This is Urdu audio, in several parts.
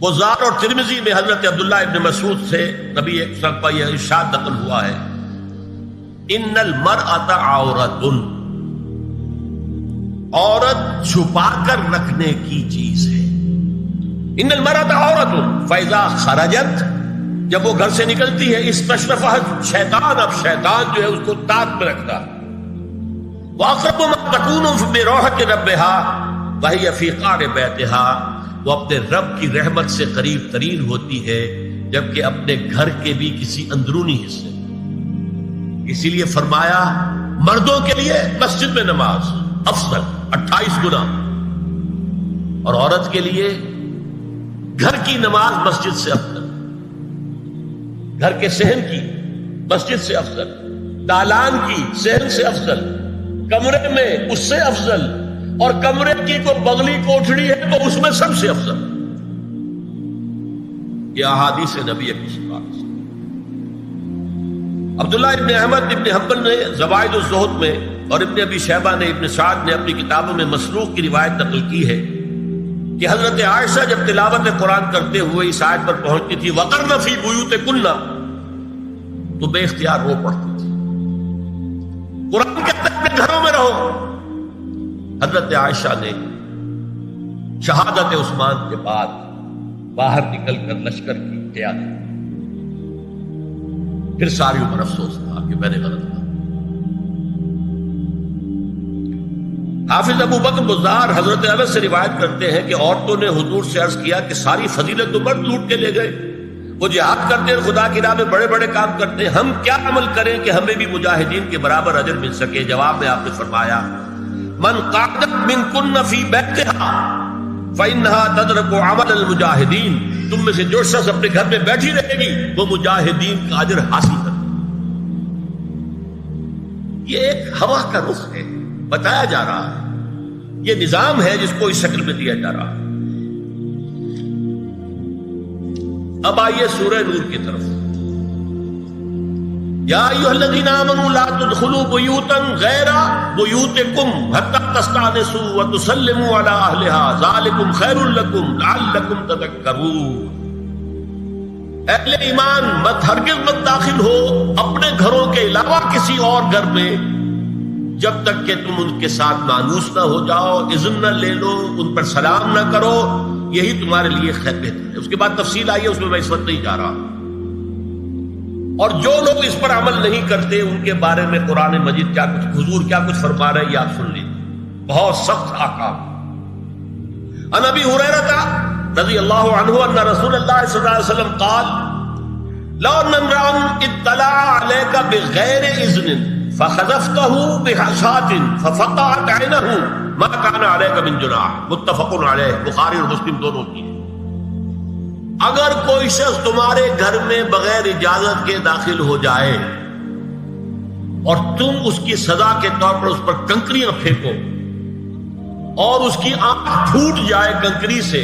بزار اور ترمذی میں حضرت عبداللہ ابن مسعود سے نبی صلی اللہ علیہ وسلم کا یہ ارشاد نقل ہوا ہے، ان المرأۃ عورۃ، عورت چھپا کر رکھنے کی چیز ہے۔ ان المرأۃ عورۃ فاذا خرجت، جب وہ گھر سے نکلتی ہے، استشرفها شیطان، اب شیطان جو ہے اس کو تاب میں رکھتا ہے۔ واقرب ما تكون بروحة ربها وهي في قعر بيتها، وہ اپنے رب کی رحمت سے قریب ترین ہوتی ہے جبکہ اپنے گھر کے بھی کسی اندرونی حصے۔ اسی لیے فرمایا مردوں کے لیے مسجد میں نماز افضل 28 گنا، اور عورت کے لیے گھر کی نماز مسجد سے افضل، گھر کے صحن کی مسجد سے افضل، دالان کی صحن سے افضل، کمرے میں اس سے افضل، اور کمرے کی کوئی بغلی کوٹھڑی ہے تو اس میں سب سے افضل۔ یہ احادیث نبی کی صفات۔ عبداللہ ابن احمد ابن حنبل نے زوائد الزہد میں اور ابن ابی شیبہ نے ابن سعد نے اپنی کتابوں میں مسروق کی روایت نقل کی ہے کہ حضرت عائشہ جب تلاوت قرآن کرتے ہوئے اس آیت پر پہنچتی تھی وَقَرْنَ فِي بُيُوتِكُنَّ، تو بے اختیار رو پڑتی تھی۔ قرآن کہتا ہے اپنے گھروں میں رہو۔ حضرت عائشہ نے شہادت عثمان کے بعد باہر نکل کر لشکر کی قیادت، پھر ساری عمر افسوس تھا کہ میں نے غلط کہا۔ حافظ ابو بکر بزار حضرت انس سے روایت کرتے ہیں کہ عورتوں نے حضور سے عرض کیا کہ ساری فضیلت تو مرد لوٹ کے لے گئے، وہ جہاد کرتے ہیں، خدا کی راہ میں بڑے بڑے کام کرتے ہیں، ہم کیا عمل کریں کہ ہمیں بھی مجاہدین کے برابر اجر مل سکے؟ جواب میں آپ نے فرمایا من قعدت منکن فی بیتہا فإنہا تدرک عمل المجاہدین، تم میں سے جو شخص اپنے گھر میں بیٹھی رہے گی وہ مجاہدین کا اجر حاصل کرے۔ یہ ایک ہوا کا رخ ہے، بتایا جا رہا ہے، یہ نظام ہے جس کو اس شکل میں دیا جا رہا ہے۔ اب آئیے سورہ نور کی طرف۔ یا ایھا الذین آمنوا لا تدخلوا بیوتا غیر بیوتکم حتی تستأنسوا وتسلموا علی اہلها ذالکم خیر لکم لعلکم تذکرون۔ اہل ایمان ہرگز مت داخل ہو اپنے گھروں کے علاوہ کسی اور گھر میں جب تک کہ تم ان کے ساتھ مانوس نہ ہو جاؤ، اذن نہ لے لو، ان پر سلام نہ کرو، یہی تمہارے لیے خیر بہتر ہے۔ اس کے بعد تفصیل آئی ہے، اس میں میں اس وقت نہیں جا رہا۔ اور جو لوگ اس پر عمل نہیں کرتے ان کے بارے میں قرآن مجید کیا کچھ حضور کیا کچھ فرما رہے ہیں، یہ آپ سن لیجیے، بہت سخت احکام۔ عن ابی ہریرہ رضی اللہ عنہ ان رسول اللہ صلی اللہ علیہ وسلم قال لو ان امرأ اطلع عليك بغیر اذن فخذفته بحشاة ففقعت عینه ما كان عليك من جناح، متفق علیہ، بخاری اور مسلم دونوں کی۔ اگر کوئی شخص تمہارے گھر میں بغیر اجازت کے داخل ہو جائے اور تم اس کی سزا کے طور پر اس پر کنکریاں پھینکو اور اس کی آنکھ پھوٹ جائے کنکری سے،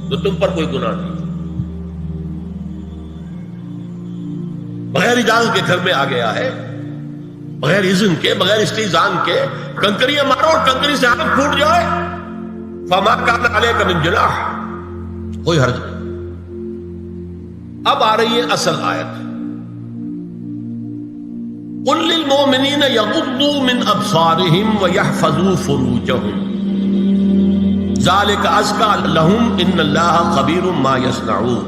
تو تم پر کوئی گناہ نہیں۔ بغیر اجازت کے گھر میں آ گیا ہے، بغیر اذن کے، بغیر استئذان کے کنکریاں مارو اور کنکری سے آنکھ پھوٹ جائے، فما کان علیک من جناح، کوئی حرج نہیں۔ اب آ رہی ہے اصل آیت، قل للمؤمنین یغضوا من ابصارهم ویحفظوا فروجهم ذلک ازکی لهم ان اللہ خبیر ما یصنعون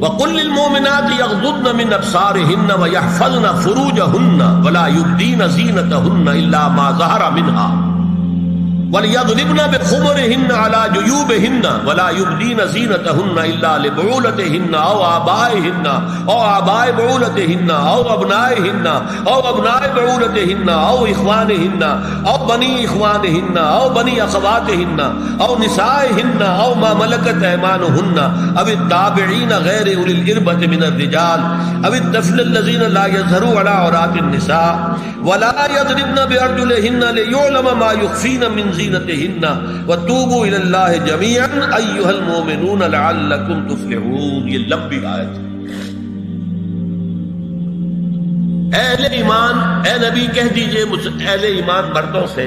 وقل للمؤمنات یغضضن من ابصارهن ویحفظن فروجهن ولا یبدین زینتهن الا ما ظہر منها وَلْيَضْرِبْنَ بِخُمُرِهِنَّ عَلَى جُيُوبِهِنَّ وَلَا يُبْدِينَ زِينَتَهُنَّ إِلَّا لِبُعُولَتِهِنَّ أَوْ آبَائِهِنَّ أَوْ آبَاءِ بُعُولَتِهِنَّ أَوْ أَبْنَائِهِنَّ أَوْ أَبْنَاءِ بُعُولَتِهِنَّ أَوْ إِخْوَانِهِنَّ أَوْ بَنِي إِخْوَانِهِنَّ أَوْ بَنِي أَخَوَاتِهِنَّ أَوْ نِسَائِهِنَّ أَوْ مَا مَلَكَتْ أَيْمَانُهُنَّ أَوِ التَّابِعِينَ غَيْرِ أُولِي الْإِرْبَةِ مِنَ الرِّجَالِ أَوِ الطَّفْلِ الَّذِينَ لَا يَظْهَرُوا عَلَى عَوْرَاتِ النِّسَاءِ وَلَا يَضْرِبْنَ بِأَرْجُلِهِنَّ لِيُعْلَمَ مَا يُخْفِينَ مِنْ زِينَتِهِنَّ وَتُوبُوا إِلَى اللَّهِ جَمِيعًا أَيُّهَا الْمُؤْمِنُونَ لَعَلَّكُمْ تُفْلِحُونَ۔ یہ لمبی آیت ہے۔ اہل ایمان، اے نبی کہہ دیجئے اہل ایمان مردوں سے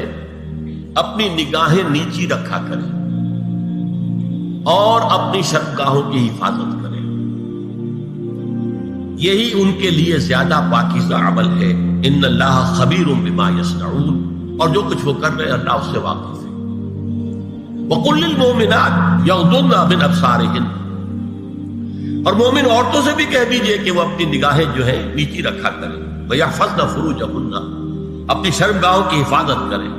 اپنی نگاہیں نیچی رکھا کریں اور اپنی شرمگاہوں کی حفاظت کریں، یہی ان کے لیے زیادہ پاکیزہ عمل ہے۔ ان اللہ خبیر بما یصنعون، اور جو کچھ وہ کر رہے ہیں اللہ اس سے واقف ہے۔ وقل للمؤمنات یغضضن من ابصارہن، اور مومن عورتوں سے بھی کہہ دیجئے کہ وہ اپنی نگاہیں جو ہے نیچی رکھا کریں، ویحفظن فروجہن، اپنی شرمگاہوں کی حفاظت کریں،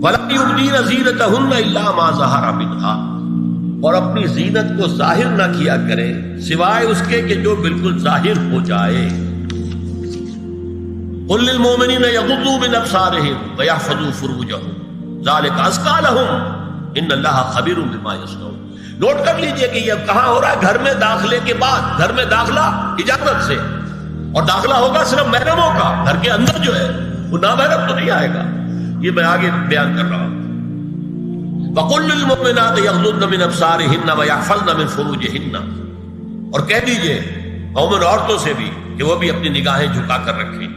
ولا یبدین زینتہن الا ما ظہر منہا، اور اپنی زینت کو ظاہر نہ کیا کریں سوائے اس کے کہ جو بالکل ظاہر ہو جائے۔ قل للمؤمنین یغضوا من ابصارہم ویحفظوا فروجہم ذلک ازکی لہم ان اللہ خبیر بما یصنعون۔ نوٹ کر لیجئے کہ یہ کہاں ہو رہا ہے؟ گھر میں داخلے کے بعد۔ گھر میں داخلہ اجازت سے، اور داخلہ ہوگا صرف محرموں کا، گھر کے اندر جو ہے وہ نامحرم تو نہیں آئے گا۔ یہ میں آگے بیان کر رہا ہوں۔ وَقُلْ لِلْمُؤْمِنَاتِ يَغْضُضْنَ مِنْ أَبْصَارِهِنَّ وَيَحْفَظْنَ مِنْ فُرُوجِهِنَّ، اور کہہ دیجئے مومن عورتوں سے بھی کہ وہ بھی اپنی نگاہیں جھکا کر رکھیں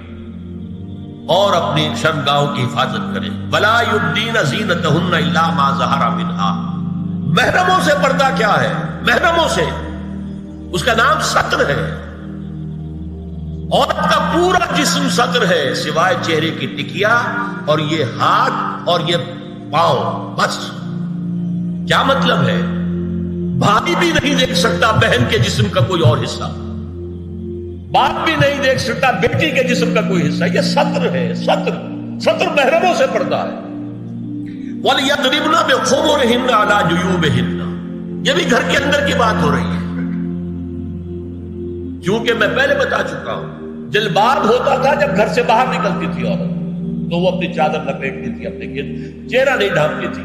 اور اپنی شرمگاہوں کی حفاظت کریں۔ وَلَا يُبْدِينَ زِينَتَهُنَّ إِلَّا مَا ظَهَرَ مِنْهَا، محرموں سے پردہ کیا ہے؟ محرموں سے اس کا نام ستر ہے۔ عورت کا پورا جسم ستر ہے سوائے چہرے کی ٹکیا اور یہ ہاتھ اور یہ پاؤں، بس۔ کیا مطلب ہے؟ بھائی بھی نہیں دیکھ سکتا بہن کے جسم کا کوئی اور حصہ، باپ بھی نہیں دیکھ سکتا بیٹی کے جسم کا کوئی حصہ۔ یہ ستر ہے، ستر محرموں سے پردہ ہے۔ وَلْيَضْرِبْنَ بِخُمُرِهِنَّ عَلَى جُيُوبِهِنَّ، یہ بھی گھر کے اندر کی بات ہو رہی ہے، کیونکہ میں پہلے بتا چکا ہوں جلباب ہوتا تھا جب گھر سے باہر نکلتی تھی عورت، تو وہ اپنی چادر لپیٹتی تھی اپنے گرد، چہرہ نہیں ڈھانپتی تھی،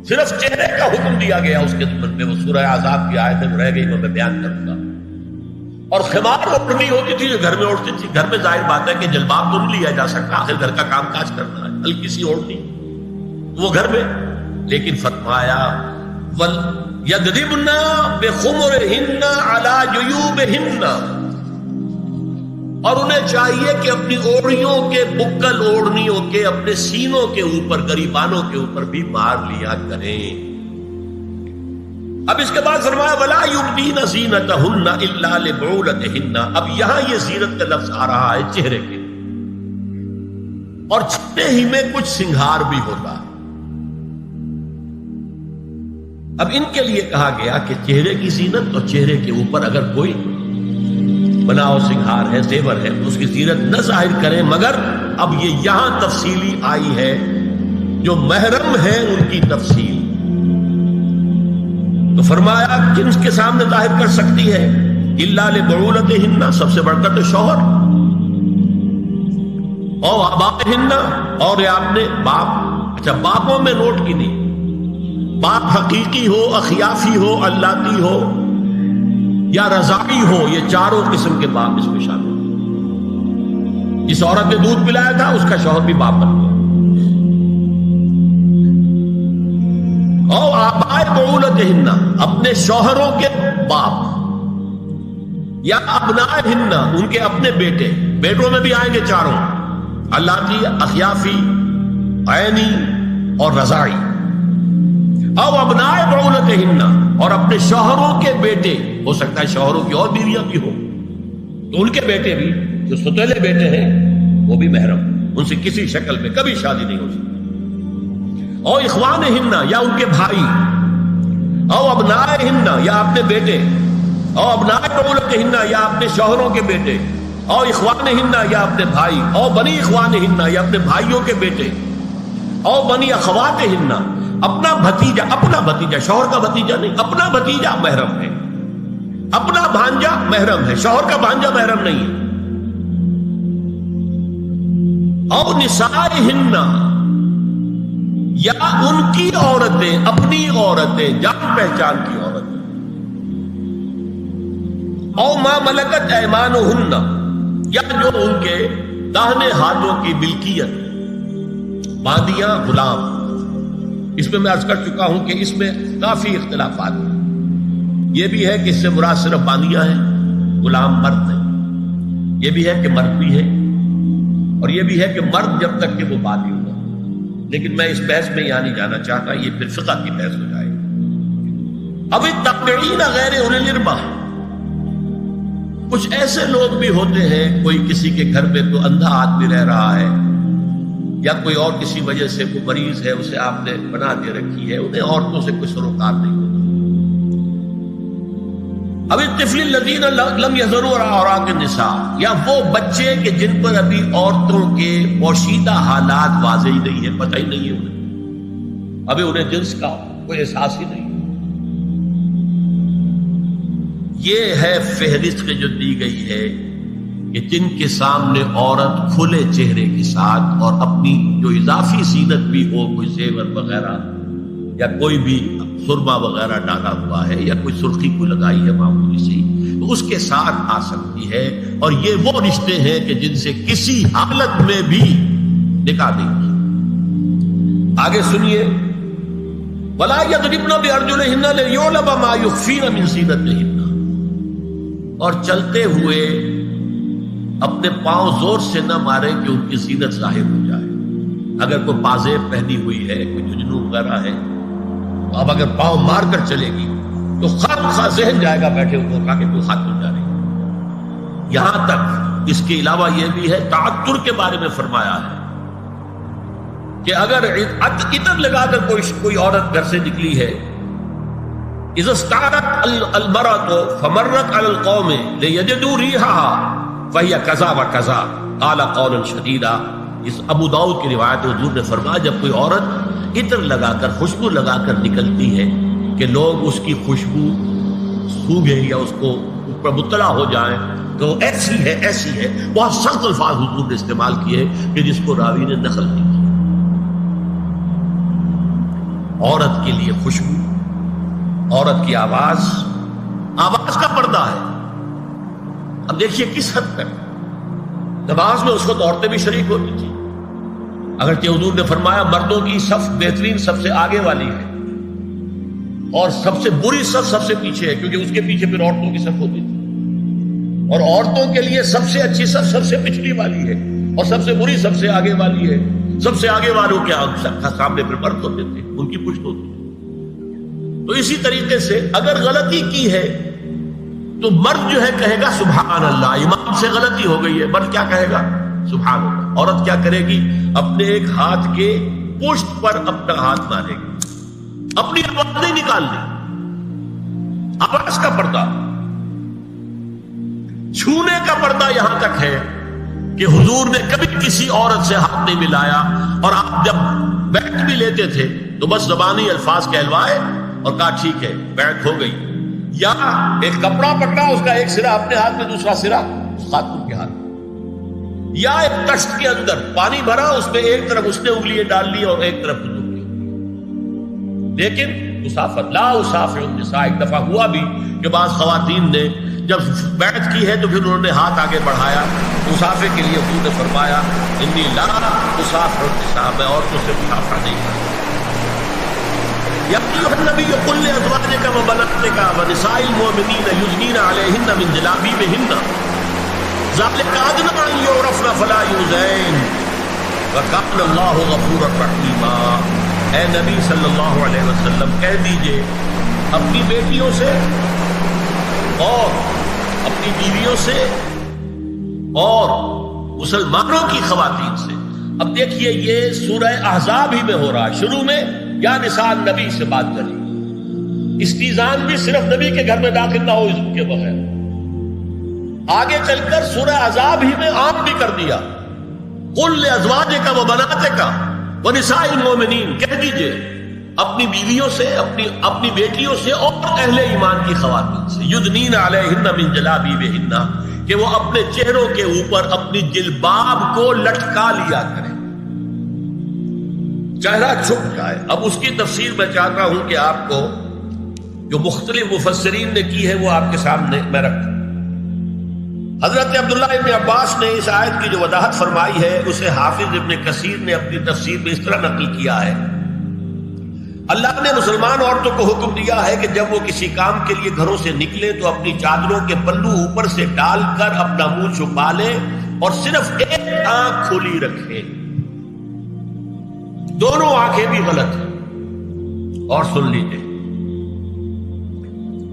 صرف چہرے کا حکم دیا گیا اس کے ضمن میں۔ وہ سورہ احزاب کی آیت میں رہ گئی، وہ میں بیان کروں گا۔ اور خمار اوڑھنی ہوتی تھی جو گھر میں اوڑھتی تھی۔ گھر میں ظاہر بات ہے کہ جلباب تو نہیں لیا جا سکتا، آخر گھر کا کام کاج کرنا ہے، ہلکی سی اوڑھنی وہ گھر میں، لیکن فرمایا وَلْيَضْرِبْنَ بِخُمُرِهِنَّ عَلَى جُيُوبِهِنَّ، اور انہیں چاہیے کہ اپنی اوڑھیوں کے، بکل اوڑھنیوں کے اپنے سینوں کے اوپر، گریبانوں کے اوپر بھی مار لیا کریں۔ اب اس کے بعد فرمایا وَلَا يُبْدِينَ زِينَتَهُنَّ إِلَّا لِبُعُولَتِهِنَّ، اب یہاں یہ زینت کا لفظ آ رہا ہے چہرے کے، اور چہرے ہی میں کچھ سنگھار بھی ہوتا ہے۔ اب ان کے لیے کہا گیا کہ چہرے کی زینت اور چہرے کے اوپر اگر کوئی بناؤ سنگھار ہے، زیور ہے، اس کی زینت نہ ظاہر کریں، مگر اب یہ یہاں تفصیلی آئی ہے، جو محرم ہے ان کی تفصیل۔ تو فرمایا کن کے سامنے ظاہر کر سکتی ہے؟ الا لبعولتہن، سب سے بڑھ کر تو شوہر، اور آبائہن، اور یہ آپ نے باپ۔ اچھا، باپوں میں نوٹ کی نہیں، باپ حقیقی ہو، اخیافی ہو، اللاتی ہو یا رضاعی ہو، یہ چاروں قسم کے باپ اس میں شامل ہیں۔ جس عورت نے دودھ پلایا تھا اس کا شوہر بھی باپ بن گیا۔ اور آبائے بعولتہن، اپنے شوہروں کے باپ، یا ابنائہن، ان کے اپنے بیٹے، بیٹوں میں بھی آئیں گے چاروں، اللاتی، اخیافی، عینی اور رضاعی۔ او ابنائے بعولتہن، اور اپنے شوہروں کے بیٹے، ہو سکتا ہے شوہروں کی اور بیویاں بھی ہوں، تو ان کے بیٹے بھی، جو ستیلے بیٹے ہیں وہ بھی محرم، ان سے کسی شکل میں کبھی شادی نہیں ہو سکتی۔ او اخوانہن، یا ان کے بھائی، او ابنائہن، یا اپنے بیٹے، او ابنائے بعولتہن، یا اپنے شوہروں کے بیٹے، او اخوانہن، یا اپنے بھائی، او بنی اخوانہن، یا اپنے بھائیوں کے بیٹے، او بنی اخواتہن، اپنا بھتیجا، شوہر کا بھتیجا نہیں، اپنا بھتیجا محرم ہے، اپنا بھانجا محرم ہے، شوہر کا بھانجا محرم نہیں ہے۔ او نسائہن، یا ان کی عورتیں، اپنی عورتیں، جان پہچان کی عورتیں۔ او ما ملکت ایمانہن، یا جو ان کے داہنے ہاتھوں کی ملکیت، باندیاں، غلام۔ اس میں عرض کر چکا ہوں کہ اس میں کافی اختلافات ہیں۔ یہ بھی ہے کہ اس سے مراد صرف باندیاں ہیں، غلام مرد نہیں، یہ بھی ہے کہ مرد بھی ہے، اور یہ بھی ہے کہ مرد جب تک کہ وہ باندی ہوگا، لیکن میں اس بحث میں یہاں نہیں جانا چاہتا، یہ پھر فقہ کی بحث ہو جائے گی۔ اب التابعین غیر اولی الاربہ، کچھ ایسے لوگ بھی ہوتے ہیں، کوئی کسی کے گھر میں تو اندھا آدمی رہ رہا ہے یا کوئی اور کسی وجہ سے کوئی مریض ہے، اسے آپ نے بنا دے رکھی ہے، انہیں عورتوں سے کوئی سروکار نہیں ہوتا۔ اب الطفل الذین لم یظہروا علی عورات النساء، یا وہ بچے کہ جن پر ابھی عورتوں کے پوشیدہ حالات واضح ہی نہیں ہے، پتہ ہی نہیں ہے انہیں، ابھی انہیں جنس کا کوئی احساس ہی نہیں۔ یہ ہے فہرست جو دی گئی ہے کہ جن کے سامنے عورت کھلے چہرے کے ساتھ اور اپنی جو اضافی زینت بھی ہو، کوئی زیور وغیرہ یا کوئی بھی سرما وغیرہ ڈالا ہوا ہے یا کوئی سرخی کو لگائی ہے معمولی سی، تو اس کے ساتھ آ سکتی ہے، اور یہ وہ رشتے ہیں کہ جن سے کسی حالت میں بھی نکاح نہیں ہوتا۔ آگے سنیے، وَلَا يَضْرِبْنَ بِأَرْجُلِهِنَّ لِيُعْلَمَ مَا يُخْفِينَ مِنْ زِينَتِهِنَّ، اور چلتے ہوئے اپنے پاؤں زور سے نہ مارے کہ ان کی زینت ظاہر ہو جائے۔ اگر کوئی پازیب پہنی ہوئی ہے، کوئی ججنو وغیرہ ہے، تو اب اگر پاؤں مار کر چلے گی تو خواہ ذہن جائے گا بیٹھے ہوئے کہ کوئی ہاتھ ہو جا رہی ہے۔ یہاں تک اس کے علاوہ یہ بھی ہے، تعطر کے بارے میں فرمایا ہے کہ اگر عطر لگا کر کوئی عورت گھر سے نکلی ہے، اذا استعارت المرأة فمرت على القوم ليجدوا ريحها فهي كذا وكذا قال قولا شديدا۔ اس ابو داؤد کی روایت حضور نے فرمایا جب کوئی عورت عطر لگا کر، خوشبو لگا کر نکلتی ہے کہ لوگ اس کی خوشبو سونگیں یا اس کو پر مطلع ہو جائیں تو ایسی ہے ایسی ہے، بہت سخت الفاظ حضور نے استعمال کیے کہ جس کو راوی نے نقل نہیں کی۔ عورت کے لیے خوشبو، عورت کی آواز کا پردہ ہے۔ اب دیکھیے کس حد تک نماز میں اس وقت عورتیں بھی شریک ہوتی تھی، اگرچہ حضور نے فرمایا مردوں کی صف بہترین سب سے آگے والی ہے اور سب سے بری صف سب سے پیچھے ہے، کیونکہ اس کے پیچھے پھر عورتوں کی صف ہوتی تھی، اور عورتوں کے لیے سب سے اچھی صف سب سے پچھلی والی ہے اور سب سے بری سب سے آگے والی ہے۔ سب سے آگے والوں کے سامنے پھر مرد ہوتے تھے، ان کی پشت ہوتی تھی۔ تو اسی طریقے سے اگر غلطی کی ہے تو مرد جو ہے کہے گا سبحان اللہ، امام سے غلطی ہو گئی ہے، مرد کیا کہے گا؟ سبحان اللہ۔ عورت کیا کرے گی؟ اپنے ایک ہاتھ کے پشت پر اپنا ہاتھ مارے گی، اپنی آواز نہیں نکالنی، آواز کا پردہ، چھونے کا پردہ یہاں تک ہے کہ حضور نے کبھی کسی عورت سے ہاتھ نہیں ملایا، اور آپ جب بیعت بھی لیتے تھے تو بس زبانی الفاظ کہلوائے اور کہا ٹھیک ہے بیعت ہو گئی، یا ایک کپڑا پکڑا، اس کا ایک سرا اپنے ہاتھ میں دوسرا سرا اس خاتون کے ہاتھ میں، یا ایک تشت کے اندر پانی بھرا، اس میں ایک طرف اس نے انگلیاں ڈال لی اور ایک طرف حضور کی۔ لیکن مسافر لا اسافر النساء، ایک دفعہ ہوا بھی کہ بعض خواتین نے جب بیعت کی ہے تو پھر انہوں نے ہاتھ آگے بڑھایا مسافر کے لیے، حضور نے فرمایا انی لا اسافر النساء، میں عورتوں سے مسافر نہیں کرتا۔ یا ایھا النبی قل لازواجک وبناتک ونساء المؤمنین یدنین علیہن من جلابیبہن ذلک ادنی ان یعرفن فلا یؤذین وکان اللہ غفورا رحیما۔ اے نبی صلی اللہ علیہ وسلم کہہ دیجئے اپنی بیٹیوں سے اور اپنی بیویوں سے اور مسلمانوں کی خواتین سے۔ اب دیکھیے یہ سورہ احزاب ہی میں ہو رہا ہے، شروع میں یا نساء نبی سے بات کری، استیزان بھی صرف نبی کے گھر میں داخل نہ ہو اذن کے بغیر، آگے چل کر سورہ احزاب ہی میں عام بھی کر دیا، قل لازواجک وبناتک ونساء المؤمنین، کہہ دیجئے اپنی بیویوں سے، اپنی بیٹیوں سے اور اہل ایمان کی خواتین سے، یدنین علیہن من جلابیبہن، کہ وہ اپنے چہروں کے اوپر اپنی جلباب کو لٹکا لیا کریں، چہرہ چھپ جائے۔ اب اس کی تفسیر میں چاہتا ہوں کہ آپ کو جو مختلف مفسرین نے کی ہے وہ آپ کے سامنے میں رکھوں۔ حضرت عبداللہ ابن عباس نے اس آیت کی جو وضاحت فرمائی ہے اسے حافظ ابن کثیر نے اپنی تفسیر میں اس طرح نقل کیا ہے، اللہ نے مسلمان عورتوں کو حکم دیا ہے کہ جب وہ کسی کام کے لیے گھروں سے نکلے تو اپنی چادروں کے پلو اوپر سے ڈال کر اپنا منہ چھپا لے اور صرف ایک آنکھ کھلی رکھے، دونوں آنکھیں بھی غلط ہیں۔ اور سن لیجیے،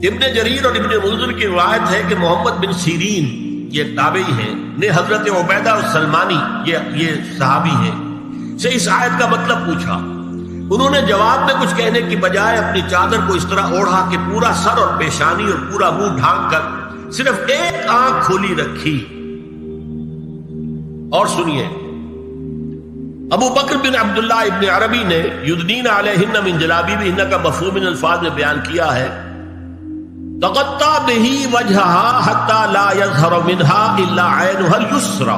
ابن جریر اور ابن منذر کی روایت ہے کہ محمد بن سیرین یہ ایک تابعی ہیں نے حضرت عبیدہ السلمانی یہ صحابی ہیں سے اس آیت کا مطلب پوچھا. انہوں نے جواب میں کچھ کہنے کی بجائے اپنی چادر کو اس طرح اوڑھا کہ پورا سر اور پیشانی اور پورا منہ ڈھانک کر صرف ایک آنکھ کھولی رکھی. اور سنیے ابو بکر بن عبداللہ ابن عربی نے یدنین علیہن من جلابیبہن کا مفہوم ان الفاظ میں بیان کیا ہے تغطى به وجهها حتى لا يظهر منها الا عينها اليسرى.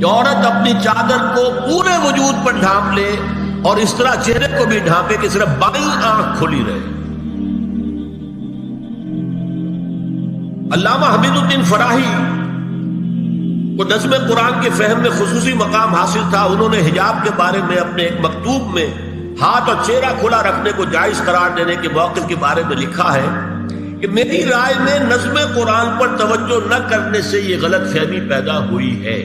عورت اپنی چادر کو پورے وجود پر ڈھانپ لے اور اس طرح چہرے کو بھی ڈھانپے کہ صرف بائیں آنکھ کھلی رہے. علامہ حمید الدین فراہی کو نظم قرآن کے فہم میں خصوصی مقام حاصل تھا. انہوں نے حجاب کے بارے میں اپنے ایک مکتوب میں ہاتھ اور چہرہ کھلا رکھنے کو جائز قرار دینے کے موقف کے بارے میں لکھا ہے کہ میری رائے میں نظم قرآن پر توجہ نہ کرنے سے یہ غلط فہمی پیدا ہوئی ہے.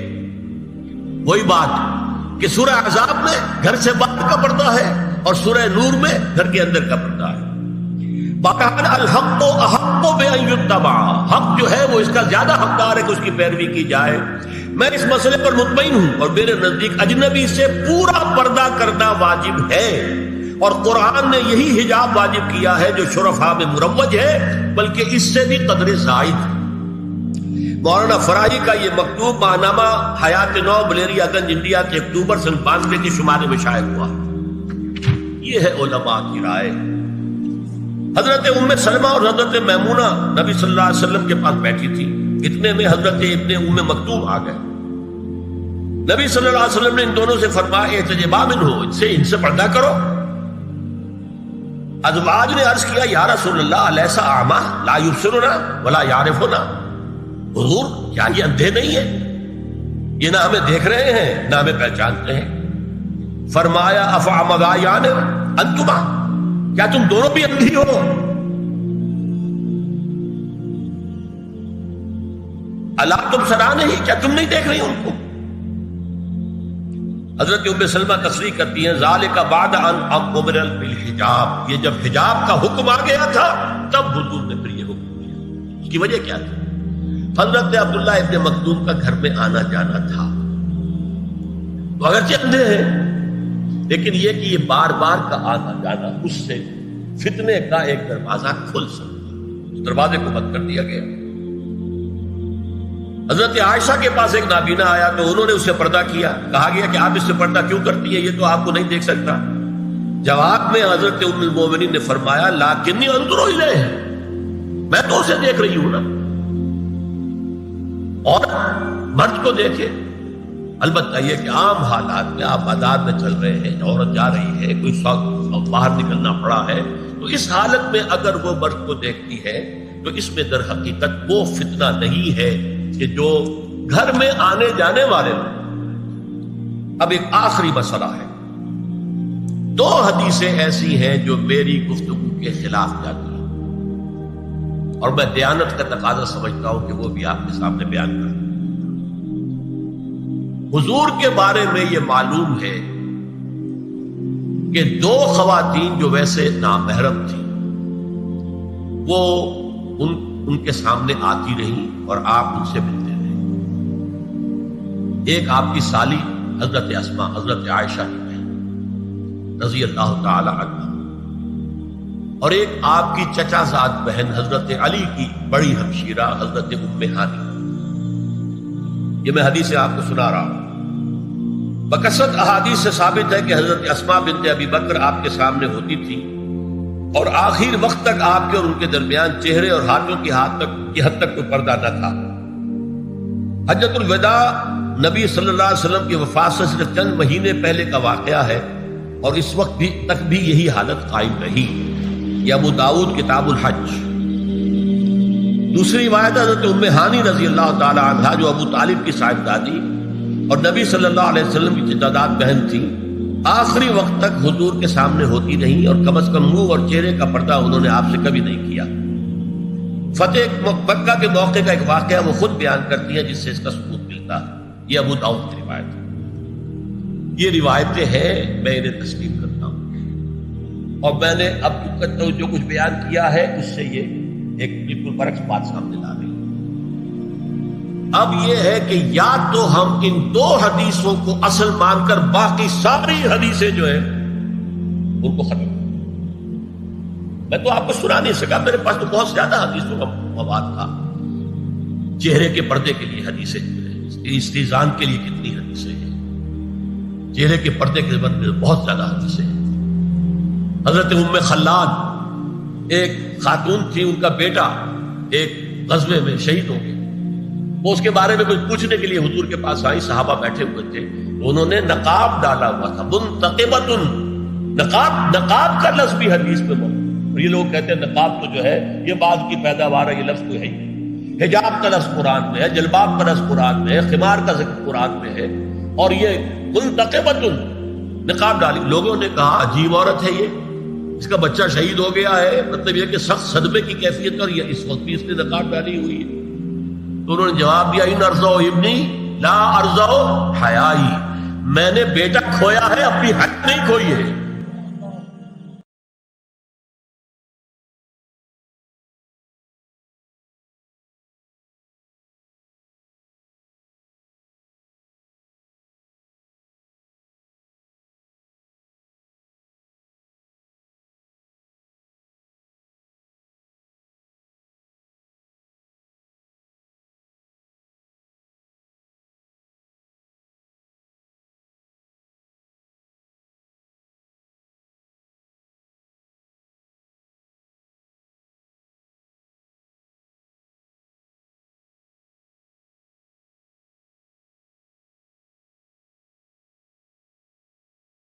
وہی بات کہ سورہ احزاب میں گھر سے باہر کا پردہ ہے اور سورہ نور میں گھر کے اندر کا پردہ ہے. بَقَانَ الْحَقُّ أَحَقُّ بِأَن يُتَّبَعَ. حق جو ہے وہ اس کا زیادہ حقدار ہے کہ اس کی پیروی کی جائے. میں اس مسئلے پر مطمئن ہوں اور میرے نزدیک اجنبی سے پورا پردہ کرنا واجب ہے اور قرآن نے یہی حجاب واجب کیا ہے جو شرفاء میں مروج ہے بلکہ اس سے بھی قدر زائد ہے. مولانا فراہی کا یہ مکتوب ماہنامہ حیات نو بلیریا گنج انڈیا کے اکتوبر سن 92 کے شمارے میں شائع ہوا. یہ ہے علماء کی رائے. حضرت ام سلمہ اور حضرت میمونہ نبی صلی اللہ علیہ وسلم کے پاس بیٹھی تھی. اتنے میں حضرت ابن ام مکتوم آ گئے. نبی صلی اللہ علیہ وسلم نے ان دونوں سے فرمایا احتجبا منہ, ان سے پردہ کرو. ازواج نے عرض کیا یا رسول اللہ الیس اعمی لا یبصرنا ولا یعرفنا. حضور کیا یہ اندھے نہیں ہیں؟ یہ نہ ہمیں دیکھ رہے ہیں نہ ہمیں پہچانتے ہیں. فرمایا افعمغایان انتما, کیا تم دونوں بھی اندھی ہو؟ الا تبصران ہی, کیا تم نہیں دیکھ رہی ان کو؟ حضرت ام سلمہ تصریح کرتی ہیں ذالک بعد ان امر بالحجاب. یہ جب حجاب کا حکم آ گیا تھا تب حضور نے پھر یہ حکم دیا. اس کی وجہ کیا تھی؟ حضرت عبداللہ ابن مکتوم کا گھر میں آنا جانا تھا. تو اگرچہ اندھے ہیں لیکن یہ کہ یہ بار بار کا آنا جانا اس سے فتنے کا ایک دروازہ کھل سکتا. اس دروازے کو بند کر دیا گیا. حضرت عائشہ کے پاس ایک نابینا آیا تو انہوں نے اس سے پردہ کیا. کہا گیا کہ آپ اس سے پردہ کیوں کرتی ہیں, یہ تو آپ کو نہیں دیکھ سکتا. جواب میں حضرت ام المومنین نے فرمایا لاکنی انظر الیہ, میں تو اسے دیکھ رہی ہوں نا. اور مرد کو دیکھے. البتہ یہ کہ عام حالات میں آپ بازار میں چل رہے ہیں, عورت جا رہی ہے, کوئی شوق باہر نکلنا پڑا ہے, تو اس حالت میں اگر وہ مرد کو دیکھتی ہے تو اس میں در حقیقت وہ فتنہ نہیں ہے کہ جو گھر میں آنے جانے والے لوگ. اب ایک آخری مسئلہ ہے. 2 حدیثیں ایسی ہیں جو میری گفتگو کے خلاف جاتی ہیں اور میں دیانت کا تقاضا سمجھتا ہوں کہ وہ بھی آپ کے سامنے بیان کروں. حضور کے بارے میں یہ معلوم ہے کہ 2 خواتین جو ویسے نامحرم تھیں وہ ان کے سامنے آتی رہی اور آپ ان سے ملتے رہے. ایک آپ کی سالی حضرت اسماء, حضرت عائشہ کی بہن رضی اللہ تعالی عنہ, اور ایک آپ کی چچا زاد بہن حضرت علی کی بڑی ہمشیرہ حضرت ام ہانی. یہ میں حدیث آپ کو سنا رہا ہوں. بکثرت احادیث سے ثابت ہے کہ حضرت اسماء بنت ابی بکر آپ کے سامنے ہوتی تھی اور آخر وقت تک آپ کے اور ان کے درمیان چہرے اور ہاتھوں کی حد تک کوئی پردہ نہ تھا. حجۃ الوداع نبی صلی اللہ علیہ وسلم کی وفات سے صرف چند مہینے پہلے کا واقعہ ہے اور اس وقت تک بھی یہی حالت قائم رہی. یہ ابو داؤد کتاب الحج. دوسری روایت حضرت ام ہانی رضی اللہ تعالی عنہا جو ابو طالب کی صاحبزادی اور نبی صلی اللہ علیہ وسلم کی چچا بہن تھی, آخری وقت تک حضور کے سامنے ہوتی رہی اور کم از کم منہ اور چہرے کا پردہ انہوں نے آپ سے کبھی نہیں کیا. فتح مکہ کے موقع کا ایک واقعہ وہ خود بیان کرتی ہیں جس سے اس کا ثبوت ملتا ہے. یہ ابو داؤد کی روایت ہے. یہ روایتیں ہیں, میں انہیں تسلیم کرتا ہوں. اور میں نے اب جو کچھ بیان کیا ہے اس سے یہ ایک بالکل برعکس بات سامنے لا رہی ہے۔ اب یہ ہے کہ یا تو ہم ان دو حدیثوں کو اصل مان کر باقی ساری حدیثیں جو ہیں ان کو ختم، میں تو آپ کو سنا نہیں سکا، میرے پاس تو بہت زیادہ حدیثوں کا مواد تھا۔ چہرے کے پردے کے لیے حدیثیں، استیزان کے لیے کتنی حدیثیں ہیں، چہرے کے پردے کے بارے میں بہت زیادہ حدیثیں ہیں۔ حضرت ام خلاد ایک خاتون تھی، ان کا بیٹا ایک غزوے میں شہید ہو گیا، وہ اس کے بارے میں کچھ پوچھنے کے لیے حضور کے پاس آئی، صحابہ بیٹھے ہوئے تھے، انہوں نے نقاب ڈالا ہوا تھا، منتقبۃ، نقاب کا لفظ بھی حدیث میں موجود ہے۔ اور یہ لوگ کہتے ہیں نقاب تو جو ہے یہ بعد کی پیداوار ہے، یہ لفظ کوئی ہے ہی نہیں۔ حجاب کا لفظ قرآن میں ہے، جلباب کا لفظ قرآن میں ہے، خمار کا ذکر قرآن میں ہے، اور یہ منتقبۃ، نقاب ڈالی۔ لوگوں نے کہا عجیب عورت ہے یہ، اس کا بچہ شہید ہو گیا ہے، مطلب یہ کہ سخت صدمے کی کیفیت اور یہ اس وقت بھی اس نے نقاب ڈالی ہوئی ہے۔ تو انہوں نے جواب دیا ان ارزو ابنی لا ارزو حیائی، میں نے بیٹا کھویا ہے، اپنی حق نہیں کھوئی ہے۔